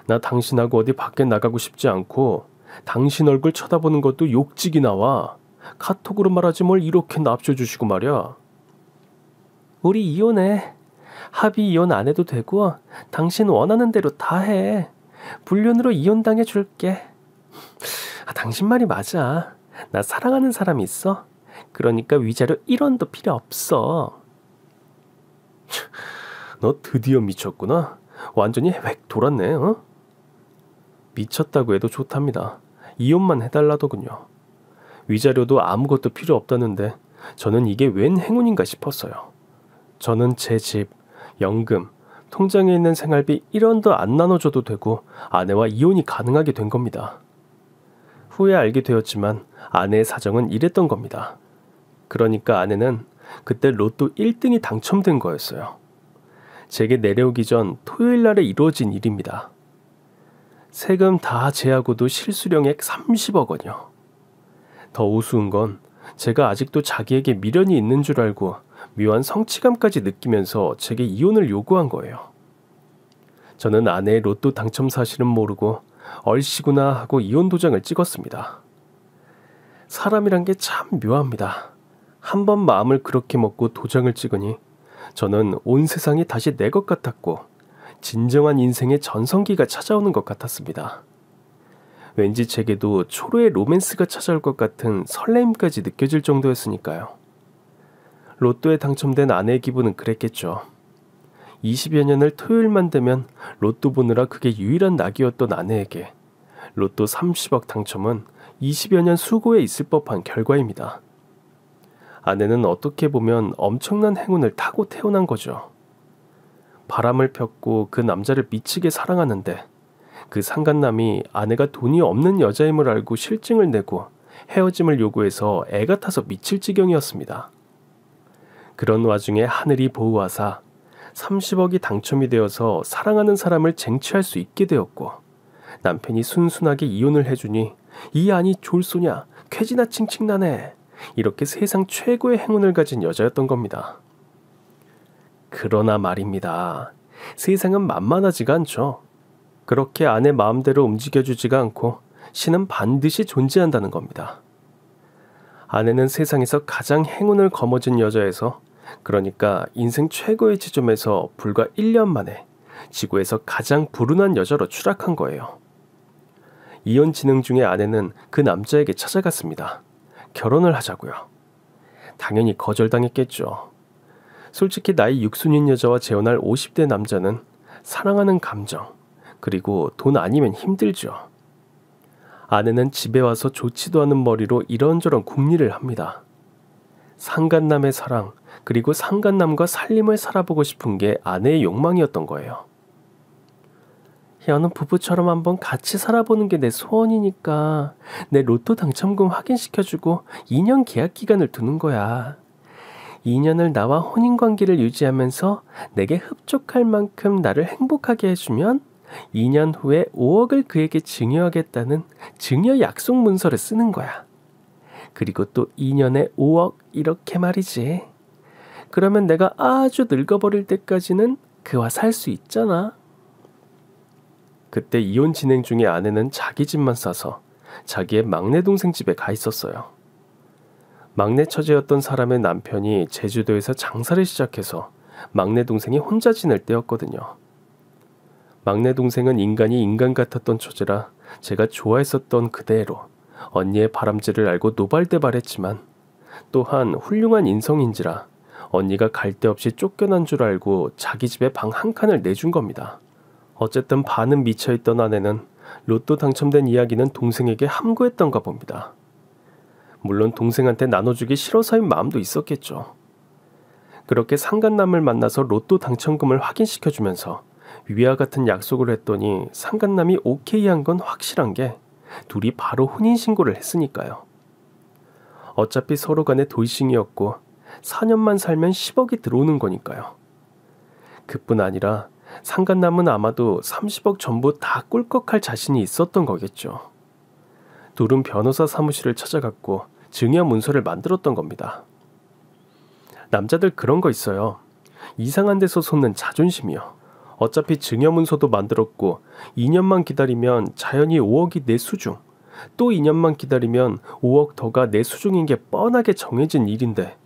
나 당신하고 어디 밖에 나가고 싶지 않고 당신 얼굴 쳐다보는 것도 욕직이 나와. 카톡으로 말하지 뭘 이렇게 납셔주시고 말이야. 우리 이혼해. 합의 이혼 안 해도 되고 당신 원하는 대로 다 해. 불륜으로 이혼당해 줄게. 당신 말이 맞아. 나 사랑하는 사람이 있어. 그러니까 위자료 1원도 필요 없어. 너 드디어 미쳤구나. 완전히 획 돌았네. 어? 미쳤다고 해도 좋답니다. 이혼만 해달라더군요. 위자료도 아무것도 필요 없다는데 저는 이게 웬 행운인가 싶었어요. 저는 제 집, 연금, 통장에 있는 생활비 1원도 안 나눠줘도 되고 아내와 이혼이 가능하게 된 겁니다. 후에 알게 되었지만 아내의 사정은 이랬던 겁니다. 그러니까 아내는 그때 로또 1등이 당첨된 거였어요. 제게 내려오기 전 토요일 날에 이루어진 일입니다. 세금 다 제하고도 실수령액 30억 원이요. 더 우스운 건 제가 아직도 자기에게 미련이 있는 줄 알고 묘한 성취감까지 느끼면서 제게 이혼을 요구한 거예요. 저는 아내의 로또 당첨 사실은 모르고 얼씨구나 하고 이혼 도장을 찍었습니다. 사람이란 게 참 묘합니다. 한 번 마음을 그렇게 먹고 도장을 찍으니 저는 온 세상이 다시 내 것 같았고 진정한 인생의 전성기가 찾아오는 것 같았습니다. 왠지 제게도 초로의 로맨스가 찾아올 것 같은 설레임까지 느껴질 정도였으니까요. 로또에 당첨된 아내의 기분은 그랬겠죠. 20여 년을 토요일만 되면 로또 보느라 그게 유일한 낙이었던 아내에게 로또 30억 당첨은 20여 년 수고에 있을 법한 결과입니다. 아내는 어떻게 보면 엄청난 행운을 타고 태어난 거죠. 바람을 폈고 그 남자를 미치게 사랑하는데 그 상간남이 아내가 돈이 없는 여자임을 알고 실증을 내고 헤어짐을 요구해서 애가 타서 미칠 지경이었습니다. 그런 와중에 하늘이 보호하사 30억이 당첨이 되어서 사랑하는 사람을 쟁취할 수 있게 되었고 남편이 순순하게 이혼을 해주니 이 안이 졸소냐 쾌지나 칭칭나네 이렇게 세상 최고의 행운을 가진 여자였던 겁니다. 그러나 말입니다. 세상은 만만하지가 않죠. 그렇게 아내 마음대로 움직여주지가 않고 신은 반드시 존재한다는 겁니다. 아내는 세상에서 가장 행운을 거머쥔 여자에서 그러니까 인생 최고의 지점에서 불과 1년 만에 지구에서 가장 불운한 여자로 추락한 거예요. 이혼 진행 중에 아내는 그 남자에게 찾아갔습니다. 결혼을 하자고요. 당연히 거절당했겠죠. 솔직히 나이 육순인 여자와 재혼할 50대 남자는 사랑하는 감정, 그리고 돈 아니면 힘들죠. 아내는 집에 와서 좋지도 않은 머리로 이런저런 궁리를 합니다. 상간남의 사랑, 그리고 상간남과 살림을 살아보고 싶은 게 아내의 욕망이었던 거예요. 여는 부부처럼 한번 같이 살아보는 게 내 소원이니까 내 로또 당첨금 확인시켜주고 2년 계약 기간을 두는 거야. 2년을 나와 혼인관계를 유지하면서 내게 흡족할 만큼 나를 행복하게 해주면 2년 후에 5억을 그에게 증여하겠다는 증여 약속 문서를 쓰는 거야. 그리고 또 2년에 5억 이렇게 말이지. 그러면 내가 아주 늙어버릴 때까지는 그와 살 수 있잖아. 그때 이혼 진행 중에 아내는 자기 집만 싸서 자기의 막내 동생 집에 가 있었어요. 막내 처제였던 사람의 남편이 제주도에서 장사를 시작해서 막내 동생이 혼자 지낼 때였거든요. 막내 동생은 인간이 인간 같았던 처제라 제가 좋아했었던 그대로 언니의 바람질을 알고 노발대발했지만 또한 훌륭한 인성인지라 언니가 갈 데 없이 쫓겨난 줄 알고 자기 집에 방 한 칸을 내준 겁니다. 어쨌든 반은 미쳐있던 아내는 로또 당첨된 이야기는 동생에게 함구했던가 봅니다. 물론 동생한테 나눠주기 싫어서인 마음도 있었겠죠. 그렇게 상간남을 만나서 로또 당첨금을 확인시켜주면서 위와 같은 약속을 했더니 상간남이 오케이 한 건 확실한 게 둘이 바로 혼인신고를 했으니까요. 어차피 서로 간에 돌싱이었고 4년만 살면 10억이 들어오는 거니까요. 그뿐 아니라 상간남은 아마도 30억 전부 다 꿀꺽할 자신이 있었던 거겠죠. 둘은 변호사 사무실을 찾아갔고 증여 문서를 만들었던 겁니다. 남자들 그런 거 있어요. 이상한 데서 솟는 자존심이요. 어차피 증여 문서도 만들었고 2년만 기다리면 자연히 5억이 내 수중, 또 2년만 기다리면 5억 더가 내 수중인 게 뻔하게 정해진 일인데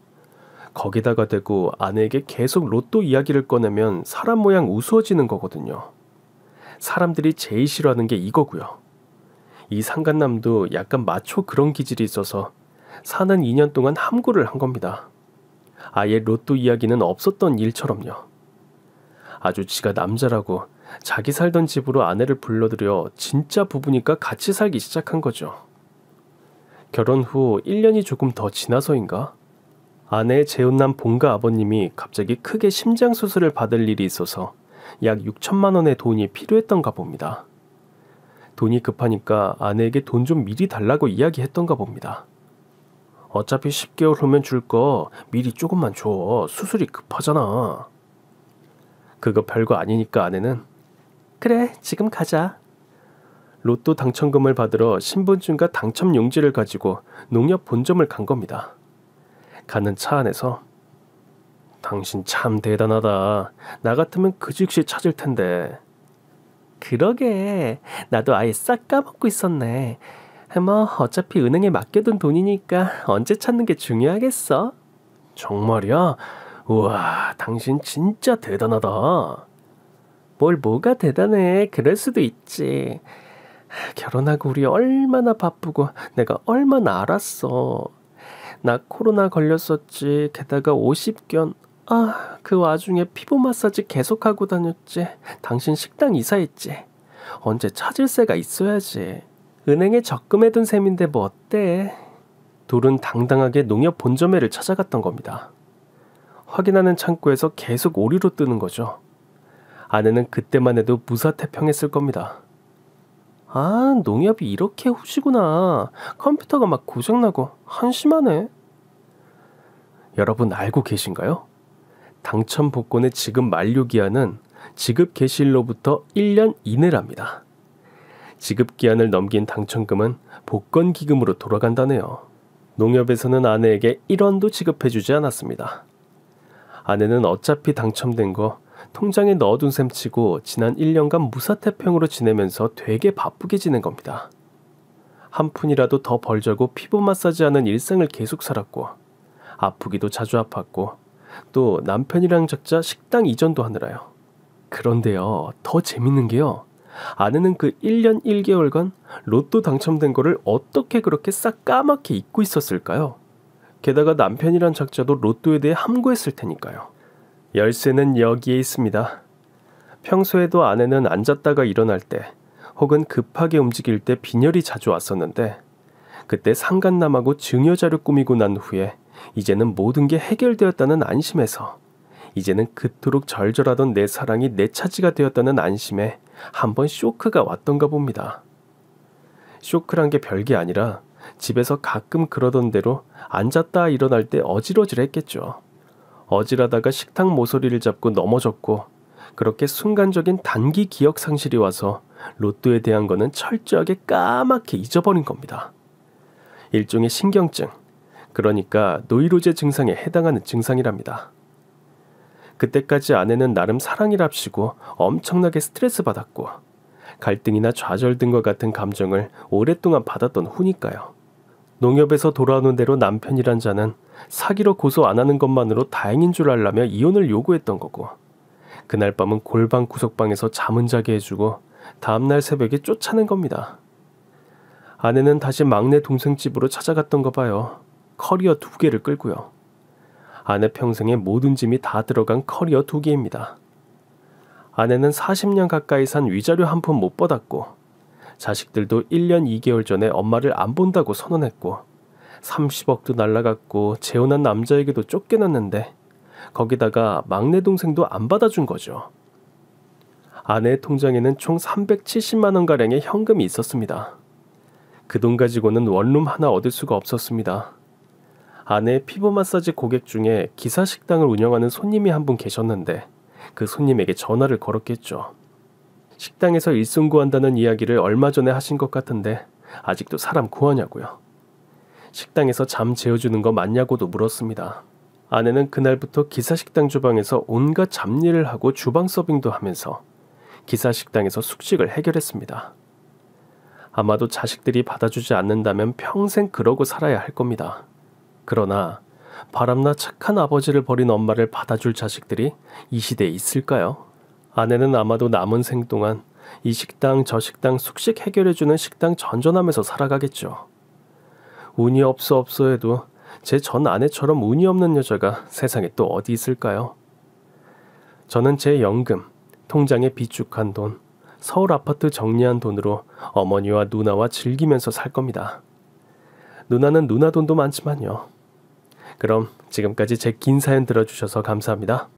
거기다가 대고 아내에게 계속 로또 이야기를 꺼내면 사람 모양 우스워지는 거거든요. 사람들이 제일 싫어하는 게 이거고요. 이 상간남도 약간 마초 그런 기질이 있어서 사는 2년 동안 함구를 한 겁니다. 아예 로또 이야기는 없었던 일처럼요. 아주 지가 남자라고 자기 살던 집으로 아내를 불러들여 진짜 부부니까 같이 살기 시작한 거죠. 결혼 후 1년이 조금 더 지나서인가? 아내의 재혼남 본가 아버님이 갑자기 크게 심장 수술을 받을 일이 있어서 약 6천만 원의 돈이 필요했던가 봅니다. 돈이 급하니까 아내에게 돈 좀 미리 달라고 이야기했던가 봅니다. 어차피 10개월 후면 줄 거 미리 조금만 줘. 수술이 급하잖아. 그거 별거 아니니까 아내는 그래 지금 가자. 로또 당첨금을 받으러 신분증과 당첨 용지를 가지고 농협 본점을 간 겁니다. 가는 차 안에서 당신 참 대단하다. 나 같으면 그 즉시 찾을 텐데. 그러게 나도 아예 싹 까먹고 있었네. 뭐 어차피 은행에 맡겨둔 돈이니까 언제 찾는 게 중요하겠어? 정말이야? 우와 당신 진짜 대단하다. 뭘 뭐가 대단해. 그럴 수도 있지. 결혼하고 우리 얼마나 바쁘고 내가 얼마나 알았어. 나 코로나 걸렸었지. 게다가 50견. 그 와중에 피부 마사지 계속하고 다녔지. 당신 식당 이사했지. 언제 찾을 새가 있어야지. 은행에 적금해둔 셈인데 뭐 어때? 둘은 당당하게 농협 본점회를 찾아갔던 겁니다. 확인하는 창구에서 계속 오리로 뜨는 거죠. 아내는 그때만 해도 무사태평했을 겁니다. 아, 농협이 이렇게 후지구나. 컴퓨터가 막 고장나고 한심하네. 여러분 알고 계신가요? 당첨 복권의 지급 만료 기한은 지급 개시일로부터 1년 이내랍니다. 지급 기한을 넘긴 당첨금은 복권 기금으로 돌아간다네요. 농협에서는 아내에게 1원도 지급해주지 않았습니다. 아내는 어차피 당첨된 거 통장에 넣어둔 셈 치고 지난 1년간 무사태평으로 지내면서 되게 바쁘게 지낸 겁니다. 한 푼이라도 더 벌자고 피부 마사지하는 일상을 계속 살았고 아프기도 자주 아팠고 또 남편이랑 작자 식당 이전도 하느라요. 그런데요, 더 재밌는 게요. 아내는 그 1년 1개월간 로또 당첨된 거를 어떻게 그렇게 싹 까맣게 잊고 있었을까요? 게다가 남편이란 작자도 로또에 대해 함구했을 테니까요. 열쇠는 여기에 있습니다. 평소에도 아내는 앉았다가 일어날 때 혹은 급하게 움직일 때 빈혈이 자주 왔었는데 그때 상간남하고 증여자를 꾸미고 난 후에 이제는 모든 게 해결되었다는 안심에서 이제는 그토록 절절하던 내 사랑이 내 차지가 되었다는 안심에 한번 쇼크가 왔던가 봅니다. 쇼크란 게 별게 아니라 집에서 가끔 그러던 대로 앉았다 일어날 때 어질어질했겠죠. 어질하다가 식탁 모서리를 잡고 넘어졌고 그렇게 순간적인 단기 기억 상실이 와서 로또에 대한 거는 철저하게 까맣게 잊어버린 겁니다. 일종의 신경증, 그러니까 노이로제 증상에 해당하는 증상이랍니다. 그때까지 아내는 나름 사랑이랍시고 엄청나게 스트레스 받았고 갈등이나 좌절 등과 같은 감정을 오랫동안 받았던 후니까요. 농협에서 돌아오는 대로 남편이란 자는 사기로 고소 안 하는 것만으로 다행인 줄 알라며 이혼을 요구했던 거고, 그날 밤은 골방 구석방에서 잠은 자게 해주고 다음날 새벽에 쫓아낸 겁니다. 아내는 다시 막내 동생 집으로 찾아갔던 거 봐요. 커리어 2개를 끌고요. 아내 평생의 모든 짐이 다 들어간 커리어 2개입니다. 아내는 40년 가까이 산 위자료 한 푼 못 받았고, 자식들도 1년 2개월 전에 엄마를 안 본다고 선언했고, 30억도 날라갔고 재혼한 남자에게도 쫓겨났는데 거기다가 막내 동생도 안 받아준 거죠. 아내의 통장에는 총 370만 원가량의 현금이 있었습니다. 그 돈 가지고는 원룸 하나 얻을 수가 없었습니다. 아내의 피부 마사지 고객 중에 기사 식당을 운영하는 손님이 한 분 계셨는데 그 손님에게 전화를 걸었겠죠. 식당에서 일손 구한다는 이야기를 얼마 전에 하신 것 같은데 아직도 사람 구하냐고요. 식당에서 잠 재워주는 거 맞냐고도 물었습니다. 아내는 그날부터 기사 식당 주방에서 온갖 잡일을 하고 주방 서빙도 하면서 기사 식당에서 숙식을 해결했습니다. 아마도 자식들이 받아주지 않는다면 평생 그러고 살아야 할 겁니다. 그러나 바람나 착한 아버지를 버린 엄마를 받아줄 자식들이 이 시대에 있을까요? 아내는 아마도 남은 생 동안 이 식당 저 식당 숙식 해결해주는 식당 전전하면서 살아가겠죠. 운이 없어 해도 제 전 아내처럼 운이 없는 여자가 세상에 또 어디 있을까요? 저는 제 연금, 통장에 비축한 돈, 서울 아파트 정리한 돈으로 어머니와 누나와 즐기면서 살 겁니다. 누나는 누나 돈도 많지만요. 그럼 지금까지 제 긴 사연 들어주셔서 감사합니다.